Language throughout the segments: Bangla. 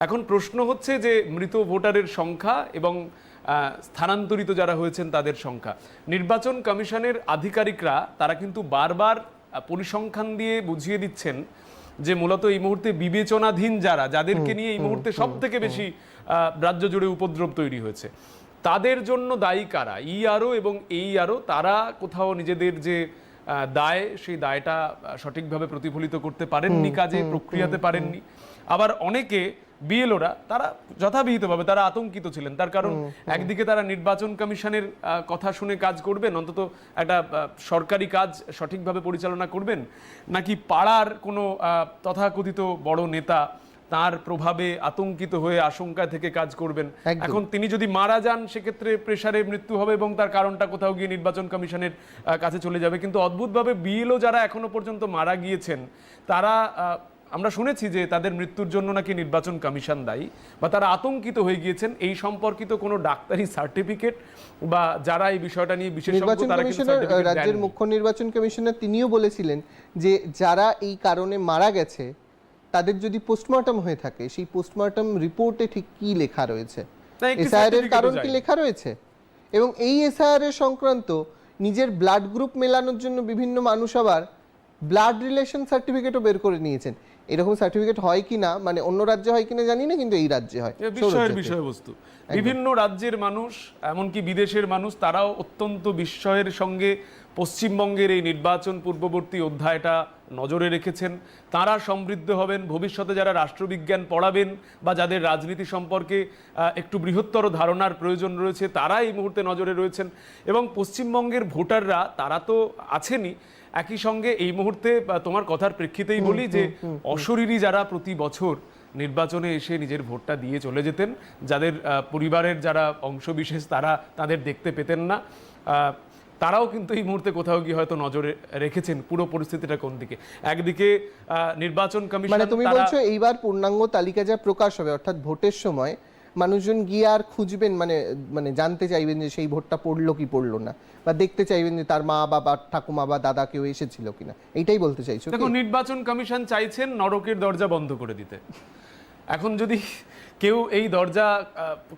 এখন প্রশ্ন হচ্ছে যে মৃত ভোটারের সংখ্যা এবং স্থানান্তরিত যারা হয়েছেন তাদের সংখ্যা। নির্বাচন কমিশনের আধিকারিকরা তারা কিন্তু বারবার পরিসংখ্যান দিয়ে বুঝিয়ে দিচ্ছেন যে মূলত এই মুহূর্তে বিবেচনাধীন যাদেরকে নিয়ে এই মুহূর্তে সব থেকে বেশি রাজ্য জুড়ে উপদ্রব তৈরি হয়েছে, তাদের জন্য দায়ী কারা? ইআরও এবং এইআরও তারা কোথাও নিজেদের যে দায়, সেই দায়টা সঠিকভাবে প্রতিফলিত করতে পারেননি, কাজে প্রক্রিয়াতে পারেননি। আবার অনেকে বিএলওরা তারা যথাবিহিতভাবে তারা আতঙ্কিত ছিলেন, তার কারণ একদিকে তারা নির্বাচন কমিশনের কথা শুনে কাজ করবেন, অন্তত একটা সরকারি কাজ সঠিকভাবে পরিচালনা করবেন, নাকি পাড়ার কোনো তথাকথিত বড় নেতা তার প্রভাবে আতঙ্কিত হয়ে আশঙ্কা থেকে কাজ করবেন। এখন তিনি যদি মারা যান সেক্ষেত্রে প্রেসারে মৃত্যু হবে এবং তার কারণটা কোথাও গিয়ে নির্বাচন কমিশনের কাছে চলে যাবে। কিন্তু অদ্ভুতভাবে বিএলও যারা এখনো পর্যন্ত মারা গিয়েছেন তারা আমরা শুনেছি যে তাদের মৃত্যুর জন্য নাকি নির্বাচন কমিশন দায়ী, বা তারা আতঙ্কিত হয়ে গিয়েছেন এই সম্পর্কিত কোনো ডাক্তারি সার্টিফিকেট বা যারা এই বিষয়টা নিয়ে বিশেষজ্ঞ তারা কিন্তু রাজ্যের মুখ্য নির্বাচন কমিশনার তিনিও বলেছিলেন যে যারা এই কারণে মারা গেছে তাদের যদি পোস্টমর্টম হয়ে থাকে সেই পোস্টমর্টম রিপোর্টে ঠিক কি লেখা রয়েছে, এসআইআর এর কারণ কি লেখা রয়েছে, এবং এই এসআইআর এর সংক্রান্ত নিজের ব্লাড গ্রুপ মেলানোর জন্য বিভিন্ন মানুষ আবার ব্লাড রিলেশন সার্টিফিকেটও বের করে নিয়েছেন। এরকম সার্টিফিকেট হয় কিনা, মানে অন্য রাজ্যে হয় কিনা জানি না, কিন্তু এই রাজ্যে হয়। বিষয়বস্তু বিভিন্ন রাজ্যের মানুষ, এমনকি বিদেশের মানুষ, তারাও অত্যন্ত বিস্ময়ের সঙ্গে পশ্চিমবঙ্গের এই নির্বাচন পূর্ববর্তী অধ্যায়টা নজরে রেখেছেন। তারা সমৃদ্ধ হবেন, ভবিষ্যতে যারা রাষ্ট্রবিজ্ঞান পড়াবেন বা যাদের রাজনীতি সম্পর্কে একটু বৃহত্তর ধারণার প্রয়োজন রয়েছে, তারা এই মুহূর্তে নজরে রয়েছেন। এবং পশ্চিমবঙ্গের ভোটাররা তারা তো আছেনই, একই সঙ্গে এই মুহূর্তে তোমার কথার প্রেক্ষিতেই বলি যে অশরীরী যারা প্রতি বছর নির্বাচনে এসে নিজের ভোটটা দিয়ে চলে যেতেন, যাদের পরিবারের যারা অংশবিশেষ তারা তাদের দেখতে পেতেন না, তারাও কিন্তু এই মুহূর্তে কোথাও গিয়ে হয়তো নজরে রেখেছেন পুরো পরিস্থিতিটা কোন দিকে। একদিকে নির্বাচন কমিশন, মানে তুমি বলছো এইবার পূর্ণাঙ্গ তালিকা যা প্রকাশ হবে, অর্থাৎ ভোটের সময় মানুষজন গিয়ে আর খুঁজবেন, মানে জানতে চাইবেন যে সেই ভোটটা পড়লো কি পড়লো না, বা দেখতে চাইবেন যে তার মা বাবা ঠাকুমা বা দাদা কেউ এসেছিল কিনা, এইটাই বলতে চাইছো? দেখো, নির্বাচন কমিশন চাইছেন নরকের দরজা বন্ধ করে দিতে। এখন যদি কেউ এই দরজা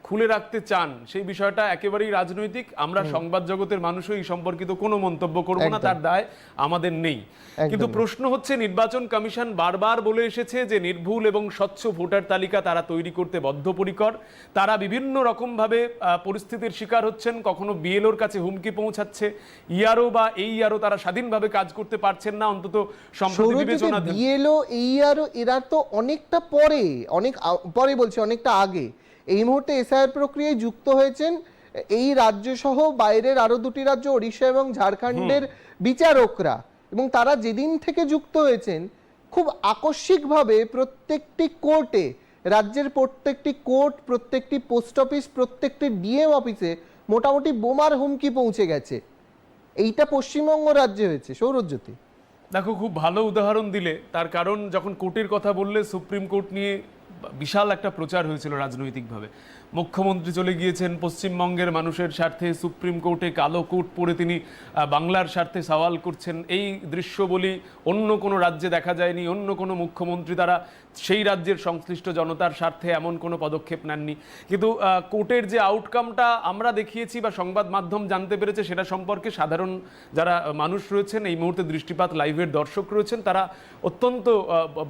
খুলে রাখতে চান, সেই বিষয়টা একেবারেই রাজনৈতিক। আমরা সংবাদ জগতের মানুষও এই সম্পর্কিত কোনো মন্তব্য করব না, তার দায় আমাদের নেই। কিন্তু প্রশ্ন হচ্ছে, নির্বাচন কমিশন বারবার বলে এসেছে যে নির্ভুল এবং স্বচ্ছ ভোটার তালিকা তারা তৈরি করতে বদ্ধপরিকর। তারা বিভিন্ন রকমভাবে পরিস্থিতির শিকার হচ্ছেন, কখনো বিএলওর কাছে হুমকি পৌঁছাচ্ছে, ইআরও বা এইআরও তারা স্বাধীনভাবে কাজ করতে পারছেন না, অন্তত সম্প্রতি বিবেচনা। বিএলও এইআরও এরা তো অনেকটা পরে, অনেক পরে বলছে অনেকটা আগে, এই মুহূর্তে এসআইআর প্রক্রিয়ায় যুক্ত হয়েছেন এই রাজ্য সহ বাইরের আরো দুটি রাজ্য ওড়িশা এবং ঝাড়খণ্ডের বিচারকরা, এবং তারা যেদিন থেকে যুক্ত হয়েছেন খুব আকস্মিকভাবে প্রত্যেকটি কোর্টে, রাজ্যের প্রত্যেকটি কোর্ট, প্রত্যেকটি পোস্ট অফিস, প্রত্যেকটি ডিএম অফিসে মোটামুটি বোমার হুমকি পৌঁছে গেছে। এইটা পশ্চিমবঙ্গ রাজ্যে হয়েছে। সৌরজ্যোতি, দেখো, খুব ভালো উদাহরণ দিলে। তার কারণ যখন কোর্টের কথা বললে, সুপ্রিম কোর্ট নিয়ে বিশাল একটা প্রচার হয়েছিল রাজনৈতিকভাবে। মুখ্যমন্ত্রী চলে গিয়েছেন পশ্চিমবঙ্গের মানুষের স্বার্থে, সুপ্রিম কোর্টে কালো কোট পরে তিনি বাংলার স্বার্থে সওয়াল করছেন। এই দৃশ্য বলি অন্য কোনো রাজ্যে দেখা যায়নি। অন্য কোনো মুখ্যমন্ত্রী তারা সেই রাজ্যের সংশ্লিষ্ট জনতার স্বার্থে এমন কোনো পদক্ষেপ নেননি। কিন্তু কোর্টের যে আউটকামটা আমরা দেখিয়েছি বা সংবাদ মাধ্যম জানতে পেরেছে, সেটা সম্পর্কে সাধারণ যারা মানুষ রয়েছেন, এই মুহূর্তে দৃষ্টিপাত লাইভের দর্শক রয়েছেন, তারা অত্যন্ত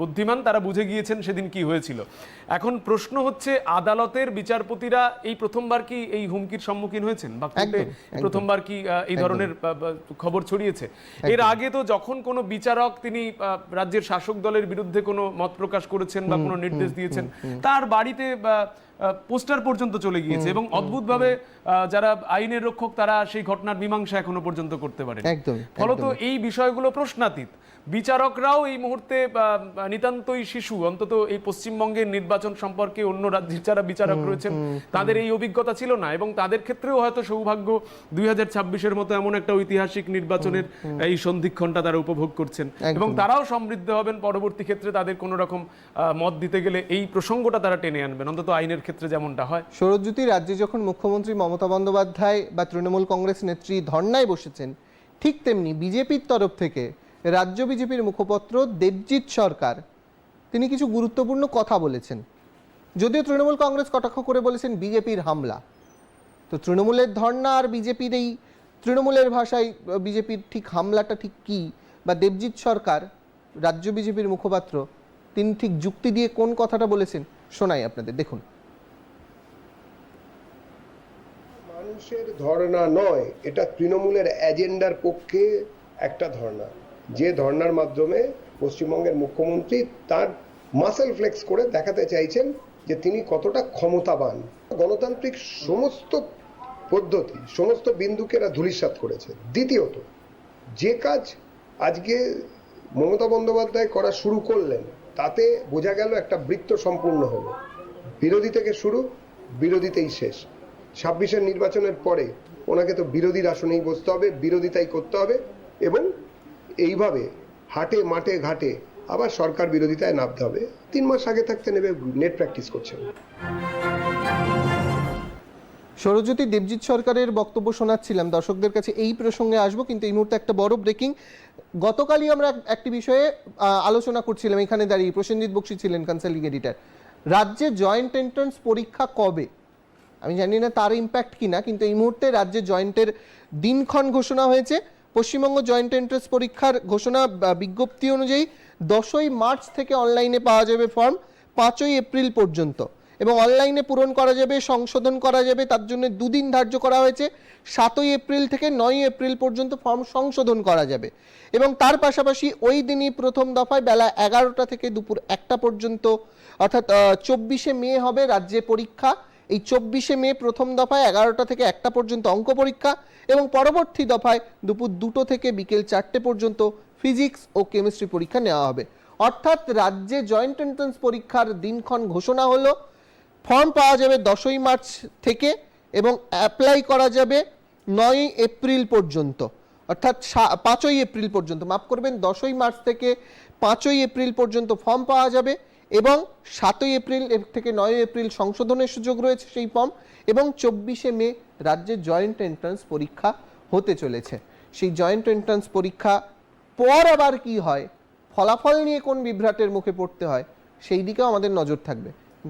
বুদ্ধিমান, তারা বুঝে গিয়েছেন সেদিন কি হয়েছিল। এখন প্রশ্ন হচ্ছে, আদালতের বিচারপতিরা এই প্রথমবার কি এই হুমকির সম্মুখীন হয়েছেন, বা কোর্টে প্রথমবার কি এই ধরনের খবর ছড়িয়েছে? এর আগে তো যখন কোনো বিচারক তিনি রাজ্যের শাসক দলের বিরুদ্ধে কোনো মত প্রকাশ করেছেন বা কোনো নির্দেশ দিয়েছেন, তার বাড়িতে পোস্টার পর্যন্ত চলে গিয়েছে, এবং অদ্ভুতভাবে যারা আইনের রক্ষক তারা সেই ঘটনার মীমাংসা এখনো পর্যন্ত করতে পারেন। ফলত এই বিষয়গুলো প্রশ্নাতীত। বিচারকরাও এই মুহূর্তে নিতান্তই শিশু, অন্তত এই পশ্চিমবঙ্গের নির্বাচন সম্পর্কে অন্য রাজ্যের যারা বিচারক রয়েছেন তাদের এই অভিজ্ঞতা ছিল না, এবং তাদের ক্ষেত্রেও হয়তো সৌভাগ্য 2026-এর মতো এমন একটা ঐতিহাসিক নির্বাচনের এই সন্ধিক্ষণটা তারা উপভোগ করছেন, এবং তারাও সমৃদ্ধ হবেন। পরবর্তী ক্ষেত্রে তাদের কোনো রকম মত দিতে গেলে এই প্রসঙ্গটা তারা টেনে আনবেন, অন্তত আইনের ক্ষেত্রে যেমনটা হয়। সৌরজ্যোতি, রাজ্যে যখন মুখ্যমন্ত্রী মমতা বন্দ্যোপাধ্যায় বা তৃণমূল কংগ্রেস নেত্রী ধর্নায় বসেছেন, ঠিক তেমনি বিজেপির তরফ থেকে রাজ্য বিজেপির মুখপাত্র দেবজিৎ সরকার তিনি কিছু গুরুত্বপূর্ণ কথা বলেছেন। যদিও তৃণমূল কংগ্রেস কটাক্ষ করে বলেছেন বিজেপির হামলা। তো তৃণমূলের ধর্ণা আর বিজেপির এই তৃণমূলের ভাষায় বিজেপির ঠিক হামলাটা ঠিক কি, বা দেবজিৎ সরকার রাজ্য বিজেপির মুখপাত্র তিনি ঠিক যুক্তি দিয়ে কোন কথাটা বলেছেন শোনাই আপনাদের, দেখুন। মানুষের ধর্ণা নয়, এটা তৃণমূলের এজেন্ডার পক্ষে একটা ধর্ণা, যে ধর্ণার মাধ্যমে পশ্চিমবঙ্গের মুখ্যমন্ত্রী তার মাসেল ফ্লেক্স করে দেখাতে চাইছেন যে তিনি কতটা ক্ষমতাবান। গণতান্ত্রিক সমস্ত পদ্ধতি, সমস্ত বিন্দুকে এরা ধূলিসাৎ করেছে। দ্বিতীয়ত, যে কাজ আজকে মমতা বন্দ্যোপাধ্যায় করা শুরু করলেন তাতে বোঝা গেল একটা বৃত্ত সম্পূর্ণ হলো। বিরোধী থেকে শুরু, বিরোধীতেই শেষ। 26-এর নির্বাচনের পরে ওনাকে তো বিরোধীর আসনেই বসতে হবে, বিরোধিতাই করতে হবে, এবং এইভাবে হাটে মাঠে ঘাটে আবার সরকার বিরোধিতায় নামতে হবে। 3 মাস আগে থাকতে নেবে নেট প্র্যাকটিস করছেন। সৌরজ্যোতি, দেবজিৎ সরকারের বক্তব্য শোনাচ্ছিলাম, দর্শকদের কাছে এই প্রসঙ্গে আসবো, কিন্তু এই মুহূর্তে একটা বড় ব্রেকিং। গতকালই আমরা একটি বিষয়ে আলোচনা করছিলাম, এখানে দাঁড়িয়ে প্রসেনজিৎ বক্সী ছিলেন কনসাল্টিং এডিটর। রাজ্যে জয়েন্ট এন্ট্রান্স পরীক্ষা কবে, আমি জানি না তার ইম্প্যাক্ট কিনা, কিন্তু এই মুহূর্তে রাজ্যে জয়েন্টের দিনক্ষণ ঘোষণা হয়েছে। পশ্চিমবঙ্গ জয়েন্ট এন্ট্রান্স পরীক্ষার ঘোষণা বিজ্ঞপ্তি অনুযায়ী 10ই মার্চ থেকে অনলাইনে পাওয়া যাবে ফর্ম, 5ই এপ্রিল পর্যন্ত, এবং অনলাইনে পূরণ করা যাবে, সংশোধন করা যাবে, তার জন্য 2 দিন ধার্য করা হয়েছে। 7ই এপ্রিল থেকে 9ই এপ্রিল পর্যন্ত ফর্ম সংশোধন করা যাবে, এবং তার পাশাপাশি ওই দিনই প্রথম দফায় বেলা 11টা থেকে দুপুর 1টা পর্যন্ত, অর্থাৎ 24শে মে হবে রাজ্যে পরীক্ষা। এই 24শে মে প্রথম দফায় 11টা থেকে 1টা পর্যন্ত অঙ্ক পরীক্ষা, এবং পরবর্তী দফায় দুপুর 2টো থেকে বিকেল 4টে পর্যন্ত ফিজিক্স ও কেমিস্ট্রি পরীক্ষা নেওয়া হবে। অর্থাৎ রাজ্যে জয়েন্ট এন্ট্রান্স পরীক্ষার দিনক্ষণ ঘোষণা হলো। ফর্ম পাওয়া যাবে 10ই মার্চ থেকে, এবং অ্যাপ্লাই করা যাবে 9ই এপ্রিল পর্যন্ত, অর্থাৎ 5ই এপ্রিল পর্যন্ত, মাফ করবেন, 10ই মার্চ থেকে 5ই এপ্রিল পর্যন্ত ফর্ম পাওয়া যাবে, এবং 7ই এপ্রিল থেকে 9ই এপ্রিল সংশোধনের সুযোগ রয়েছে সেই ফর্ম, এবং 24শে মে রাজ্যের জয়েন্ট এন্ট্রান্স পরীক্ষা হতে চলেছে। সেই জয়েন্ট এন্ট্রান্স পরীক্ষা পর আবার কি হয়, ফলাফল নিয়ে কোন বিভ্রাটের মুখে পড়তে হয়, সেই দিকেও আমাদের নজর থাকবে।